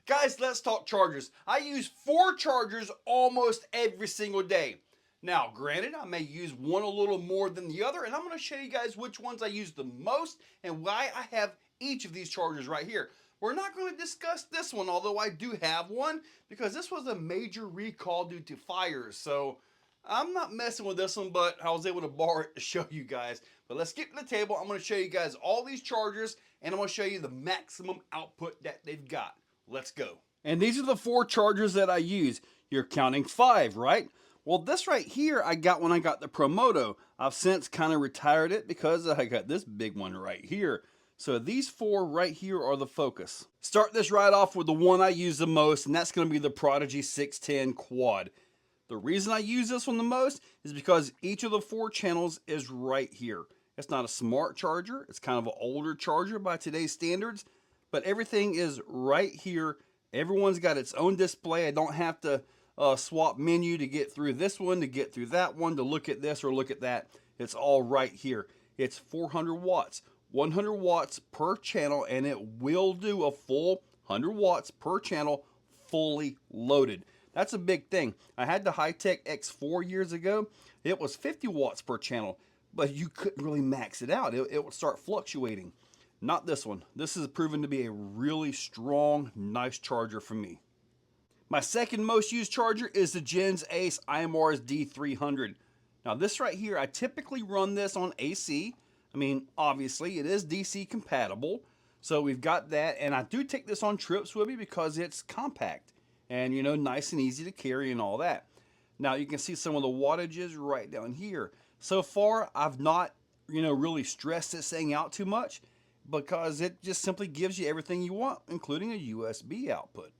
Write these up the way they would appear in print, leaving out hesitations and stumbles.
Guys, let's talk chargers. I use 4 chargers almost every single day. Now, granted, I may use one a little more than the other, and I'm going to show you guys which ones I use the most and why I have each of these chargers right here. We're not going to discuss this one, although I do have one, because this was a major recall due to fires. So I'm not messing with this one, but I was able to borrow it to show you guys. But let's get to the table. I'm going to show you guys all these chargers, and I'm going to show you the maximum output that they've got. Let's go. And these are the 4 chargers that I use. You're counting 5, right? Well, this right here I got when I got the Promoto. I've since kind of retired it because I got this big one right here. So these 4 right here are the focus. Start this right off with the one I use the most, and that's going to be the Prodigy 610 Quad. The reason I use this one the most is because each of the 4 channels is right here. It's not a smart charger. It's kind of an older charger by today's standards, but everything is right here. Everyone's got its own display. I don't have to swap menu to get through this one, to get through that one, to look at this or look at that. It's all right here. It's 400 watts, 100 watts per channel, and it will do a full 100 watts per channel fully loaded. That's a big thing. I had the Hi-Tech X4 years ago. It was 50 watts per channel, but you couldn't really max it out. It would start fluctuating. Not this one. This has proven to be a really strong, nice charger for me. My second most used charger is the Gens Ace IMR's D300. Now this right here, I typically run this on AC. I mean, obviously it is DC compatible. So we've got that, and I do take this on trips with me because it's compact and, you know, nice and easy to carry and all that. Now you can see some of the wattages right down here. So far, I've not, really stressed this thing out too much because it just simply gives you everything you want, including a USB output.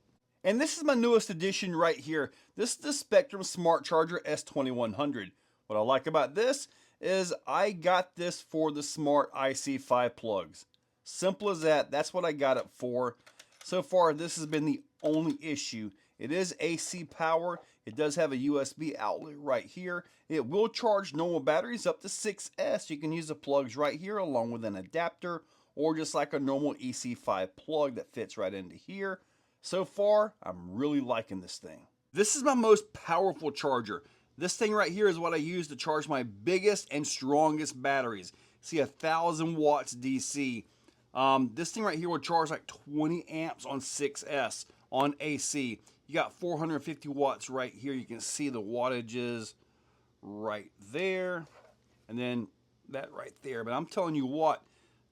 And this is my newest addition right here. This is the Spectrum Smart Charger S2100. What I like about this is I got this for the Smart IC5 plugs. Simple as that. That's what I got it for. So far, this has been the only issue. It is AC power. It does have a USB outlet right here. It will charge normal batteries up to 6S. You can use the plugs right here along with an adapter or just like a normal EC5 plug that fits right into here. So far, I'm really liking this thing. This is my most powerful charger. This thing right here is what I use to charge my biggest and strongest batteries. See, 1,000 watts DC. This thing right here will charge like 20 amps on 6S on AC. You got 450 watts right here. You can see the wattages right there. And then that right there. But I'm telling you what,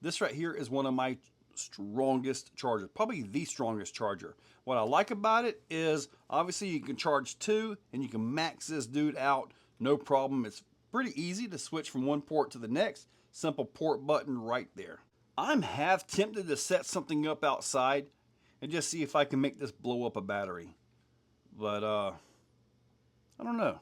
this right here is one of my strongest charger, probably the strongest charger. What I like about it is obviously you can charge 2 and you can max this dude out no problem. It's pretty easy to switch from one port to the next. Simple port button right there. I'm half tempted to set something up outside and just see if I can make this blow up a battery, but I don't know.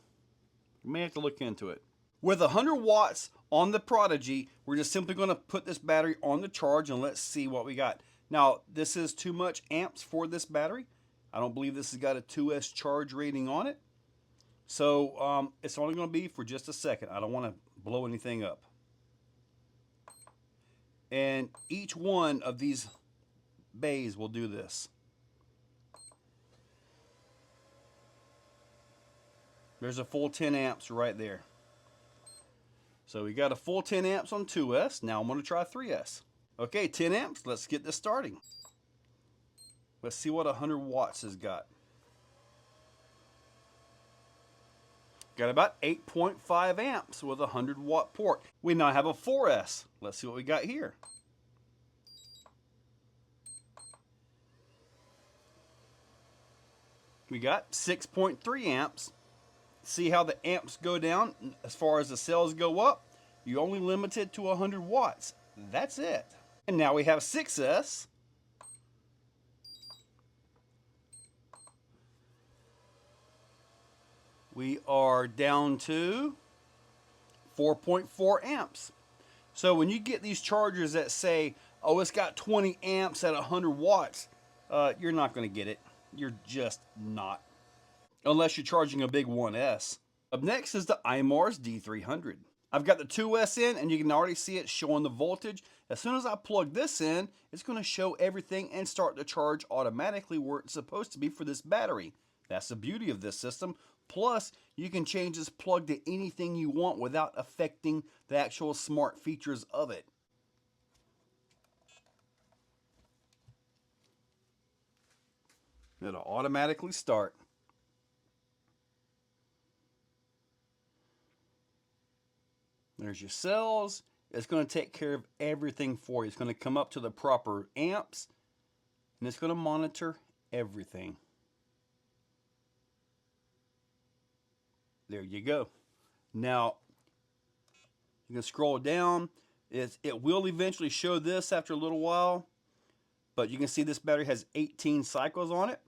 You may have to look into it. With 100 watts on the Prodigy, we're just simply going to put this battery on the charge and let's see what we got. Now, this is too much amps for this battery. I don't believe this has got a 2S charge rating on it. So it's only going to be for just a second. I don't want to blow anything up. And each one of these bays will do this. There's a full 10 amps right there. So we got a full 10 amps on 2S. Now I'm going to try 3S. Okay, 10 amps. Let's get this starting. Let's see what 100 watts has got. Got about 8.5 amps with a 100 watt port. We now have a 4S. Let's see what we got here. We got 6.3 amps. See how the amps go down as far as the cells go up? You only limited to 100 watts. That's it. And now we have 6S. We are down to 4.4 amps. So when you get these chargers that say, oh, it's got 20 amps at 100 watts, you're not going to get it. You're just not. Unless you're charging a big 1S. Up next is the IMR's D300. I've got the 2S in, and you can already see it showing the voltage. As soon as I plug this in, it's going to show everything and start to charge automatically where it's supposed to be for this battery. That's the beauty of this system. Plus, you can change this plug to anything you want without affecting the actual smart features of it. It'll automatically start. There's your cells. It's going to take care of everything for you. It's going to come up to the proper amps, and it's going to monitor everything. There you go. Now, you can scroll down. It will eventually show this after a little while, but you can see this battery has 18 cycles on it,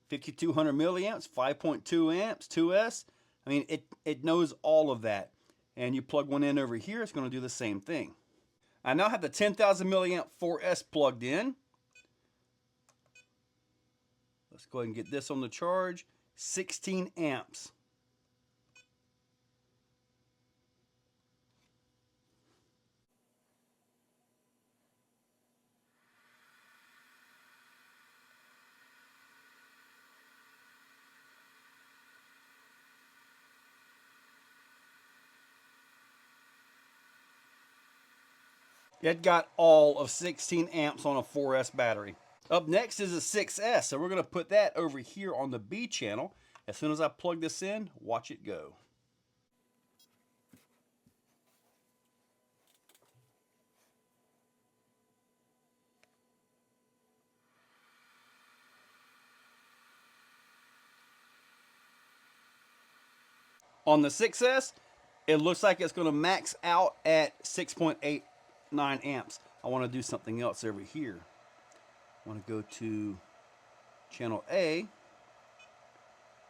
5,200 milliamps, 5.2 amps, 2S. I mean, it knows all of that. And you plug one in over here, it's going to do the same thing. I now have the 10,000 milliamp 4S plugged in. Let's go ahead and get this on the charge. 16 amps. It got all of 16 amps on a 4S battery. Up next is a 6S, so we're going to put that over here on the B channel. As soon as I plug this in, watch it go. On the 6S, it looks like it's going to max out at 6.89 amps. I want to do something else over here. I want to go to channel A.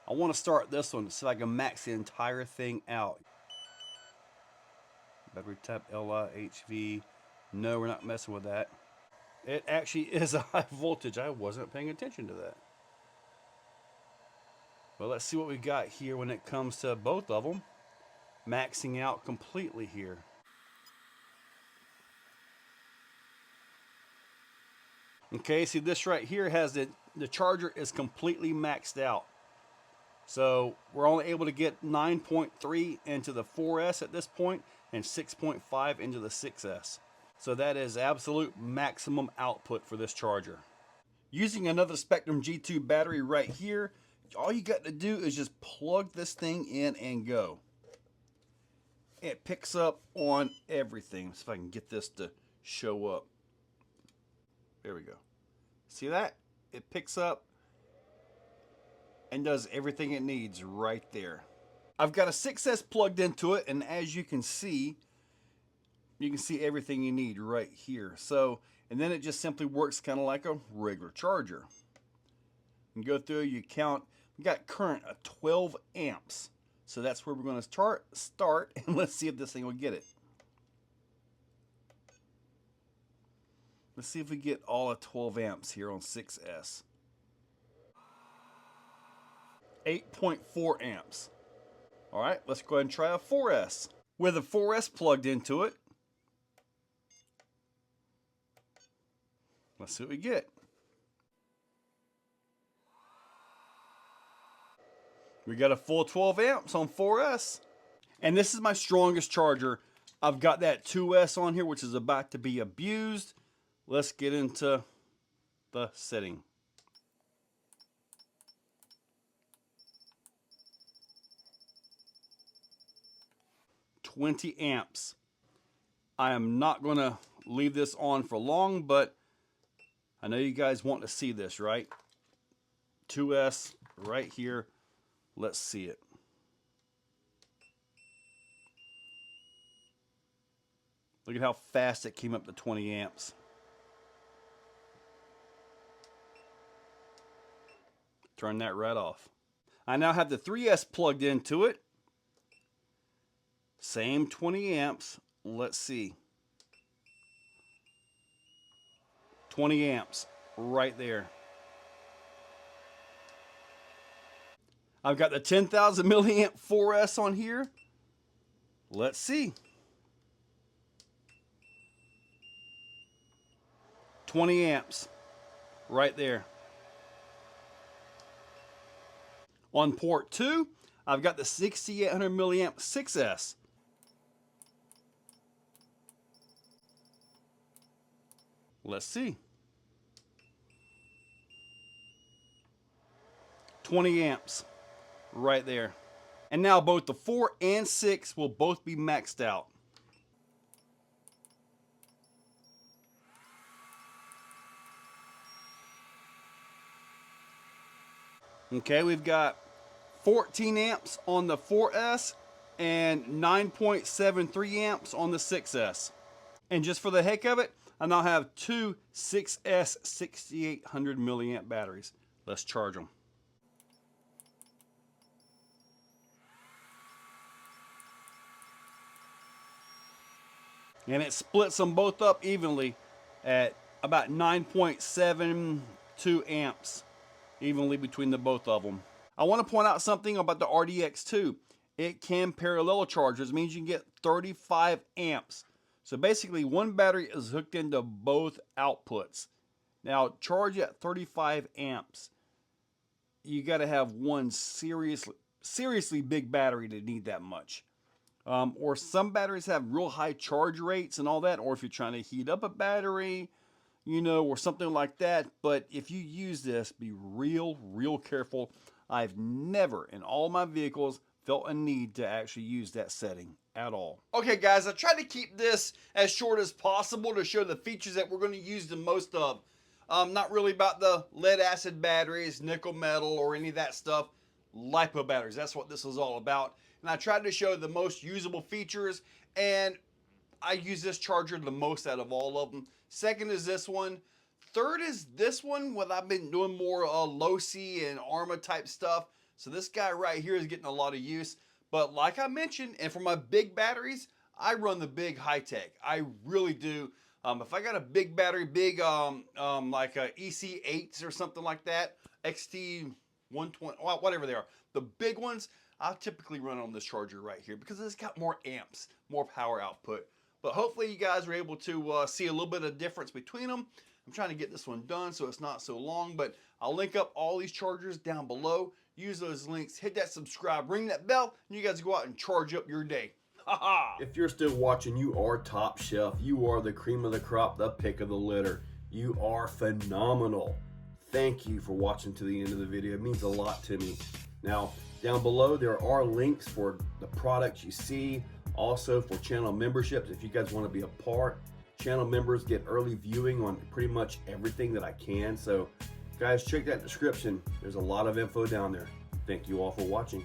I want to start this one so I can max the entire thing out. Battery type Li, HV. No, we're not messing with that. It actually is a high voltage. I wasn't paying attention to that. Well, let's see what we got here when it comes to both of them. Maxing out completely here. Okay, see this right here has the charger is completely maxed out. So we're only able to get 9.3 into the 4S at this point and 6.5 into the 6S. So that is absolute maximum output for this charger. Using another Spectrum G2 battery right here, all you got to do is just plug this thing in and go. It picks up on everything. Let's see if I can get this to show up. There we go. See that? It picks up and does everything it needs right there. I've got a 6S plugged into it, and as you can see everything you need right here. So, and then it just simply works kind of like a regular charger. You go through, you count, we got current of 12 amps. So that's where we're going to start, and let's see if this thing will get it. Let's see if we get all of 12 amps here on 6S. 8.4 amps. All right, let's go ahead and try a 4S. With a 4S plugged into it, let's see what we get. We got a full 12 amps on 4S. And this is my strongest charger. I've got that 2S on here, which is about to be abused. Let's get into the setting. $20 amps. I am not going to leave this on for long, but I know you guys want to see this, right? 2S right here. Let's see it. Look at how fast it came up to 20 amps. Turn that right off. I now have the 3S plugged into it. Same 20 amps. Let's see. 20 amps right there. I've got the 10,000 milliamp 4S on here. Let's see. 20 amps right there. On port 2, I've got the 6800 milliamp 6S. Let's see. 20 amps right there. And now both the 4 and 6 will both be maxed out. Okay, we've got 14 amps on the 4S and 9.73 amps on the 6S. And just for the heck of it, I now have two 6S 6800 milliamp batteries. Let's charge them. And it splits them both up evenly at about 9.72 amps evenly between the both of them. I want to point out something about the RDX2. It can parallel charge, which means you can get 35 amps. So basically one battery is hooked into both outputs. Now charge at 35 amps. You got to have one seriously big battery to need that much. Or some batteries have real high charge rates and all that, or if you're trying to heat up a battery, you know, or something like that. But if you use this, be real careful. I've never in all my vehicles felt a need to actually use that setting at all. Okay guys, I tried to keep this as short as possible to show the features that we're going to use the most of. Not really about the lead acid batteries, nickel metal, or any of that stuff. LiPo batteries, that's what this is all about. And I tried to show the most usable features, and I use this charger the most out of all of them. Second is this one. Third is this one, when I've been doing more low-C and ARMA type stuff. So this guy right here is getting a lot of use. But like I mentioned, and for my big batteries, I run the big high-tech. I really do. If I got a big battery, like a EC8s or something like that, XT120, whatever they are, the big ones, I'll typically run on this charger right here because it's got more amps, more power output. But hopefully you guys are able to see a little bit of difference between them. I'm trying to get this one done so it's not so long, but I'll link up all these chargers down below. Use those links, hit that subscribe, ring that bell, and you guys go out and charge up your day. If you're still watching, you are top shelf. You are the cream of the crop, the pick of the litter. You are phenomenal. Thank you for watching to the end of the video. It means a lot to me. Now, down below, there are links for the products you see, also for channel memberships. If you guys want to be a part, channel members get early viewing on pretty much everything that I can. So, guys, check that description. There's a lot of info down there. Thank you all for watching.